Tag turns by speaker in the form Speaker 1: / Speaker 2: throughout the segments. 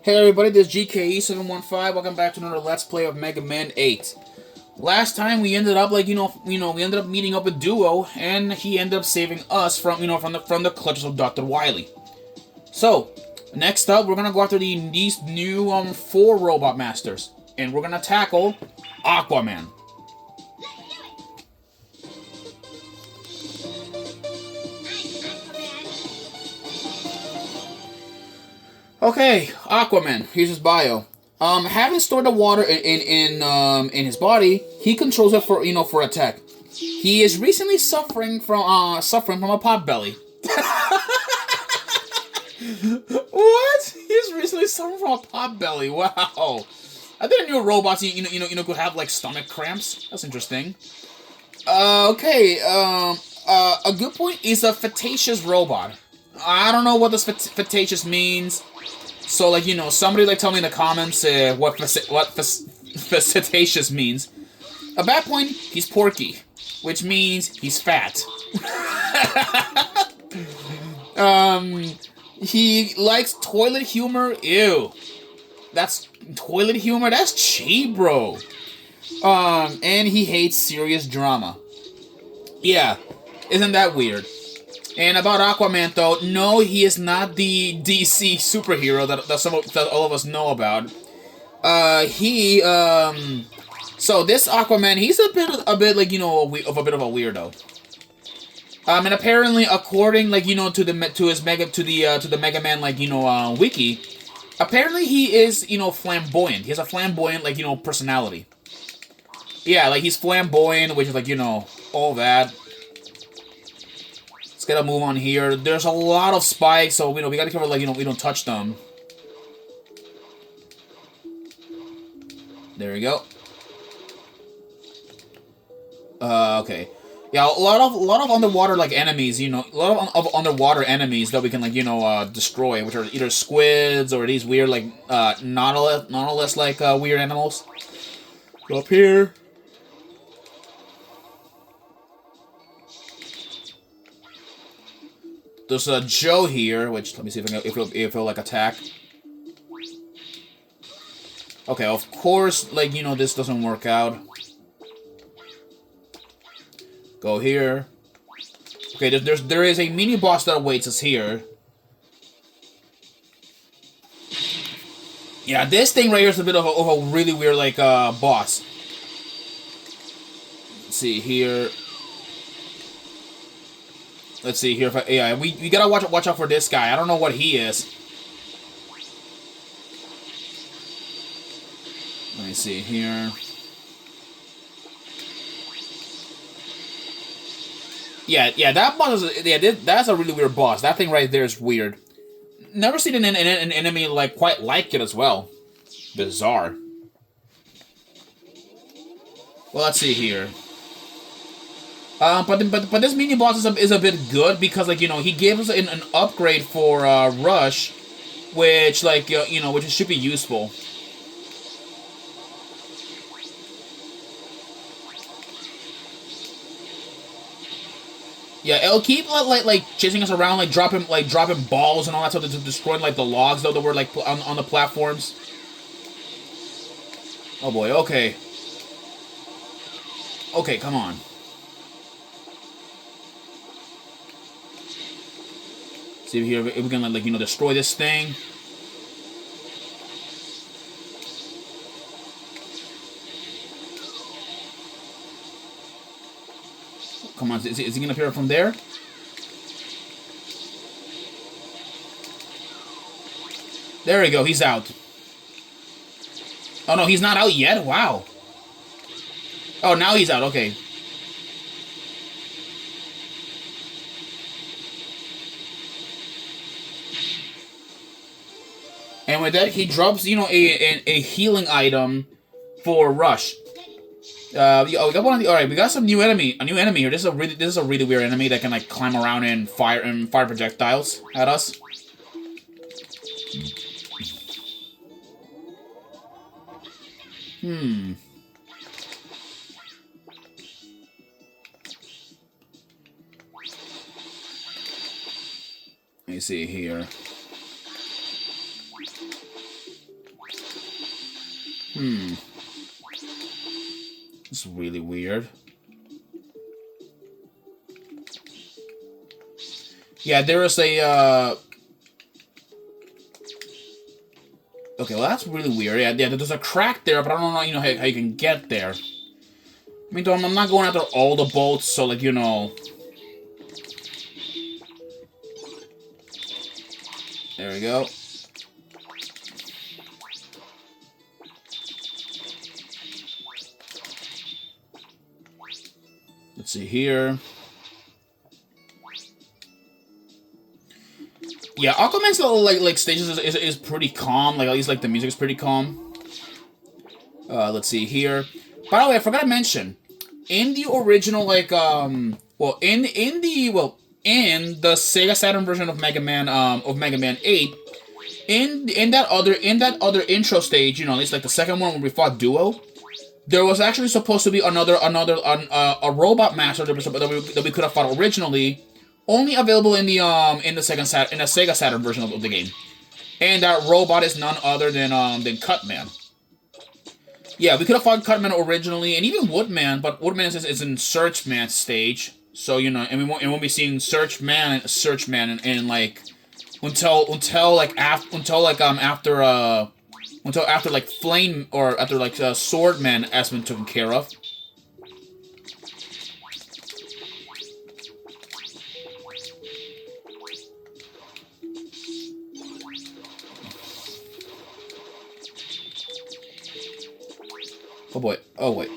Speaker 1: Hey everybody, this is GKE715. Welcome back to another Let's Play of Mega Man 8. Last time we ended up we ended up meeting up with Duo, and he ended up saving us from from the clutches of Dr. Wily. So, next up, we're gonna go after these new four robot masters, and we're gonna tackle Aquaman. Okay, Aquaman. Here's his bio. Having stored the water in his body, he controls it for attack. He is recently suffering from a pot belly. What? He's recently suffering from a pot belly. Wow. I didn't know robots could have like stomach cramps. That's interesting. Okay. A good point is a fetaceous robot. I don't know what this fetaceous means. So, like, somebody, like, tell me in the comments what facetious means. At that point, he's porky, which means he's fat. He likes toilet humor. Ew. That's toilet humor? That's cheap, bro. And he hates serious drama. Yeah, isn't that weird? And about Aquaman, though, no, he is not the DC superhero that all of us know about. So this Aquaman, he's a bit like, of a bit of a weirdo. And apparently, according, like, to the Megaman, like, wiki, apparently he is, flamboyant. He has a flamboyant, like, personality. Yeah, like, he's flamboyant, which is, like, all that. Let's get a move on here. There's a lot of spikes, so we gotta cover, like, we don't touch them. There we go. Okay. Yeah, a lot of underwater, like, enemies, a lot of underwater enemies that we can, like, destroy, which are either squids or these weird, like, nautilus like, weird animals. Go up here. There's a Joe here, which, let me see if he'll like, attack. Okay, of course, like, this doesn't work out. Go here. Okay, there is a mini-boss that awaits us here. Yeah, this thing right here is a bit of a really weird, like, boss. Let's see here. Let's see here. Yeah, we gotta watch out for this guy. I don't know what he is. Let me see here. Yeah, that boss is that's a really weird boss. That thing right there is weird. Never seen an enemy like quite like it as well. Bizarre. Well, let's see here. But this mini boss is a bit good because, like, he gave us an upgrade for Rush, which, like, which should be useful. Yeah, it'll keep like chasing us around, like dropping balls and all that stuff to destroy, like, the logs though that were, like, on the platforms. Oh boy. Okay. Okay, come on. See here if we can, like, destroy this thing. Come on, is he gonna appear from there? There we go, he's out. Oh no, he's not out yet? Wow. Oh, now he's out, okay. And with that, he drops, a healing item for Rush. We got one of the. All right, we got some new enemy. A new enemy here. This is a really weird enemy that can, like, climb around and fire projectiles at us. Let me see here. It's really weird. Yeah, there is a, Okay, well, that's really weird. Yeah, there's a crack there, but I don't know, how you can get there. I mean, though, I'm not going after all the bolts, so, like, There we go. Let's see here. Yeah, Aquaman's little like stages is pretty calm. Like at least like the music is pretty calm. Let's see here. By the way, I forgot to mention, in the original in the Sega Saturn version of Mega Man 8, in that other intro stage, it's like the second one when we fought Duo. There was actually supposed to be a robot master that we could have fought originally, only available in the Sega Saturn version of the game, and that robot is none other than Cutman. Yeah, we could have fought Cutman originally, and even Woodman, but Woodman is in Searchman stage, so and we won't be seeing Searchman in like after like Flame or after like Swordman has been taken care of. Oh boy. Oh wait.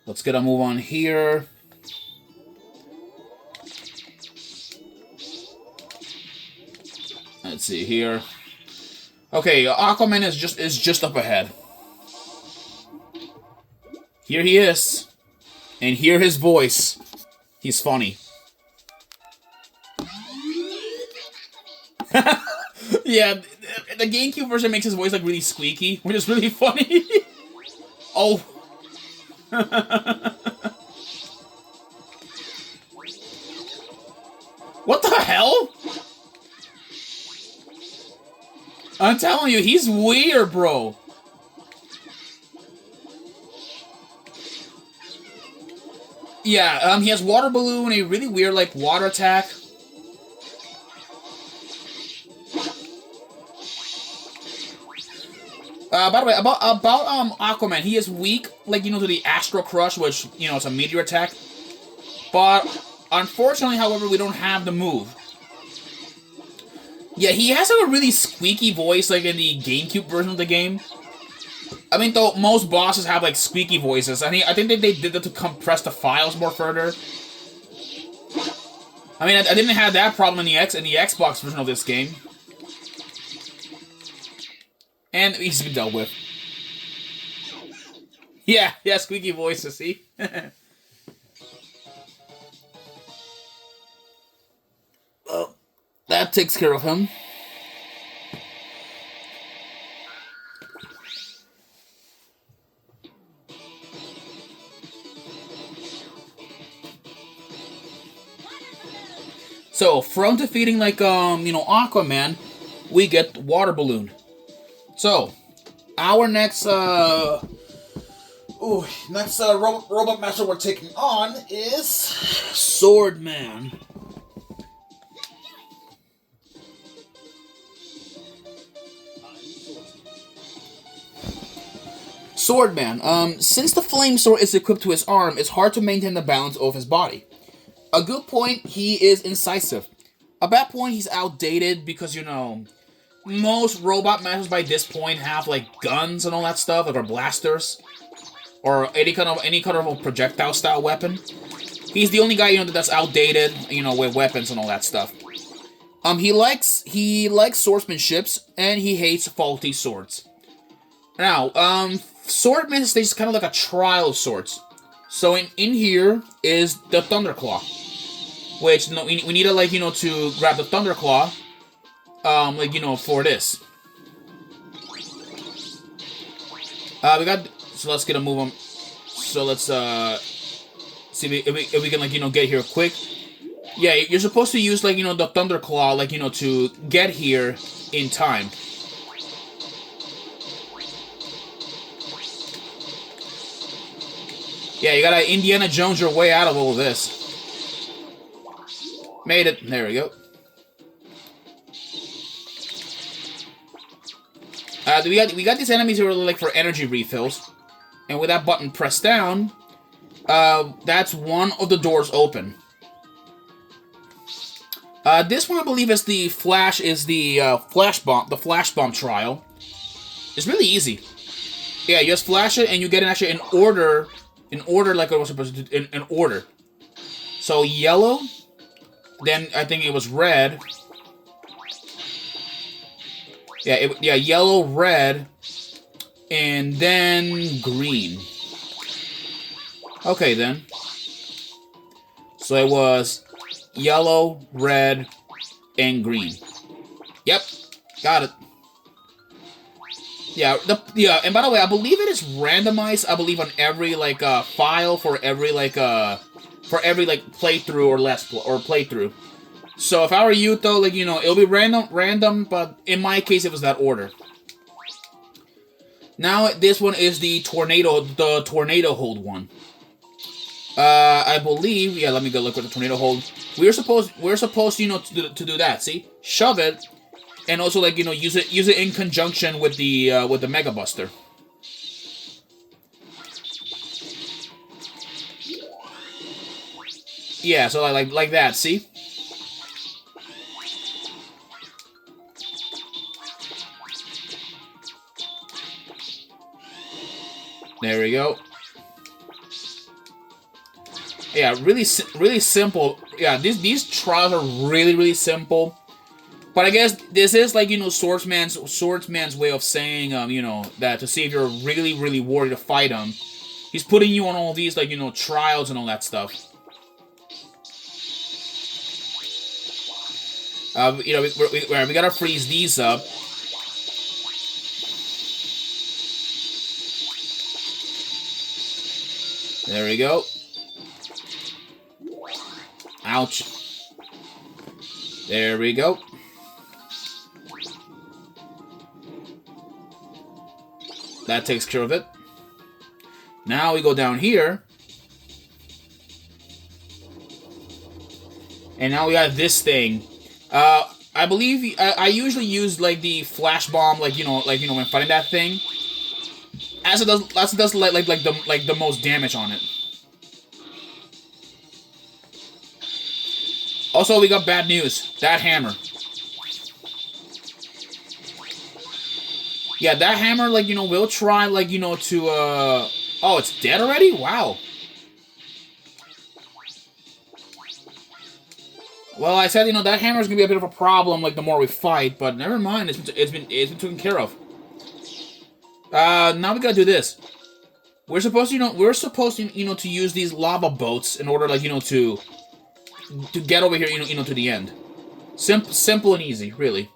Speaker 1: Let's get a move on here. Let's see here. Okay, Aquaman is just up ahead. Here he is. And hear his voice. He's funny. Yeah, the GameCube version makes his voice like really squeaky, which is really funny. Oh. What the hell? I'm telling you, he's weird, bro. Yeah, he has water balloon, a really weird like water attack. By the way, about Aquaman, he is weak, like, to the Astro Crush, which, it's a meteor attack. But, unfortunately, however, we don't have the move. Yeah, he has like a really squeaky voice, like, in the GameCube version of the game. I mean, though, most bosses have, like, squeaky voices. I think they did that to compress the files more further. I mean, I didn't have that problem in the Xbox version of this game. And he's been dealt with. Yeah, squeaky voices, see? Well, that takes care of him. So, from defeating, like, Aquaman, we get Water Balloon. So, our next robot master we're taking on is Swordman. Swordman. Since the flame sword is equipped to his arm, it's hard to maintain the balance of his body. A good point, he is incisive. A bad point, he's outdated because, most robot masters by this point have like guns and all that stuff, like or blasters, or any kind of a projectile style weapon. He's the only guy that's outdated, with weapons and all that stuff. He likes swordsmanships and he hates faulty swords. Now, Swordman stage is kind of like a trial of sorts. So in here is the Thunderclaw, which we need to to grab the Thunderclaw. For this. So let's get a move on. So let's, see if we can, get here quick. Yeah, you're supposed to use, the Thunderclaw, to get here in time. Yeah, you gotta Indiana Jones your way out of all of this. Made it. There we go. We got these enemies who are like for energy refills, and with that button pressed down, that's one of the doors open. This one I believe is the flash bomb trial. It's really easy. Yeah, you just flash it and you get it actually in order like it was supposed to do, in order. So yellow, then I think it was red. Yeah, yellow, red, and then green. Okay, then. So it was yellow, red, and green. Yep, got it. Yeah, and by the way, I believe it is randomized. I believe on every like file for every playthrough or playthrough. So if I were you though, like it'll be random, but in my case it was that order. Now this one is the tornado hold one. I believe. Yeah, let me go look at the tornado hold. We're supposed to do that. See, shove it, and also like use it in conjunction with the Mega Buster. Yeah, so like that. See. There we go. Yeah, really simple. Yeah, these trials are really simple. But I guess this is like Swordsman's way of saying that to see if you're really worried to fight him, he's putting you on all these like trials and all that stuff. We gotta freeze these up. There we go. Ouch. There we go. That takes care of it. Now we go down here. And now we got this thing. I believe I usually use like the flash bomb, like when fighting that thing. As it does like the most damage on it. Also, we got bad news. That hammer. Yeah, that hammer, like, will try, like, to, Oh, it's dead already? Wow. Well, I said, that hammer's gonna be a bit of a problem, like, the more we fight, but never mind. It's been taken care of. Now we gotta do this. We're supposed to, to use these lava boats in order, like, to get over here, to the end. Simple and easy, really.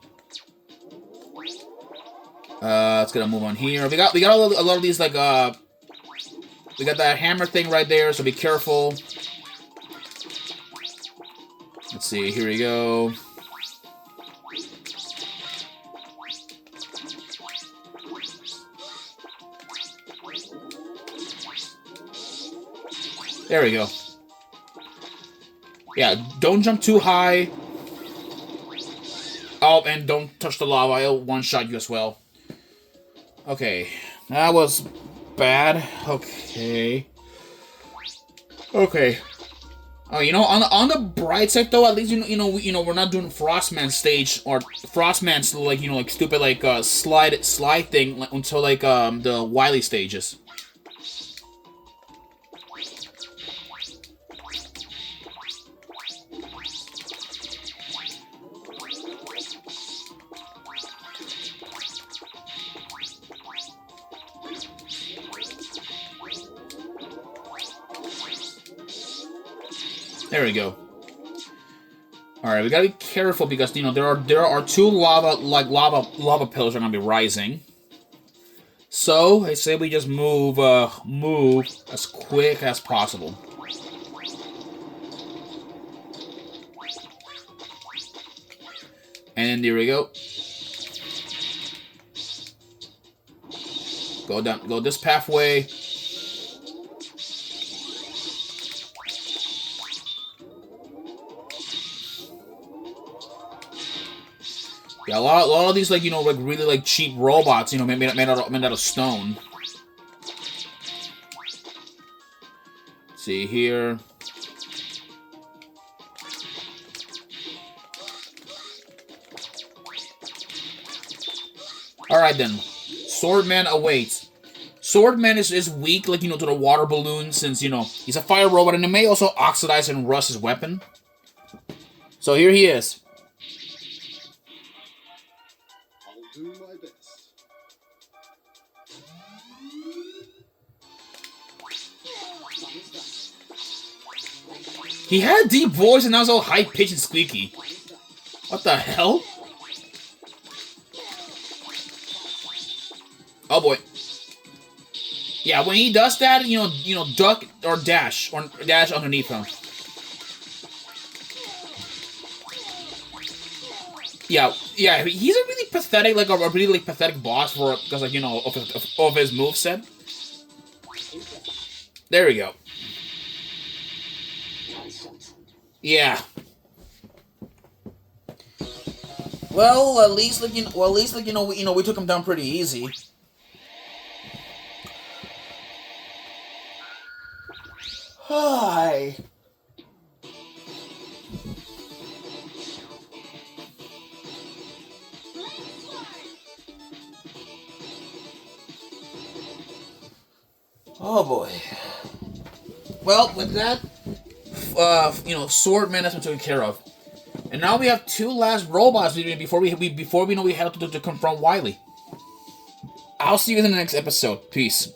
Speaker 1: Let's gonna move on here. We got a lot of these like we got that hammer thing right there, so be careful. Let's see. Here we go. There we go. Yeah, don't jump too high. Oh, and don't touch the lava. I'll one-shot you as well. Okay, that was bad. Okay. Okay. Oh, on the bright side though, at least we're not doing Frostman's stage or Frostman's like stupid like slide thing until like the Wily stages. There we go. All right, we gotta be careful because there are two lava pillars are gonna be rising. So I say we just move as quick as possible. And there we go. Go this pathway. Yeah, a lot of these, like, like, really, like, cheap robots, made out of stone. Let's see here. Alright, then. Swordman awaits. Swordman is weak, like, to the water balloon, since, he's a fire robot, and it may also oxidize and rust his weapon. So here he is.
Speaker 2: I'll do my best.
Speaker 1: He had a deep voice, and now it's all high-pitched and squeaky. What the hell? Oh boy. Yeah, when he does that, duck or dash underneath him. Yeah, he's a really pathetic, like, a really, like, pathetic boss because, like, of his moveset. There we go. Yeah. Well, at least, like, we took him down pretty easy. Hi. Oh boy. Well, with that, Swordman has been taken care of, and now we have two last robots before we know we head to confront Wily. I'll see you in the next episode. Peace.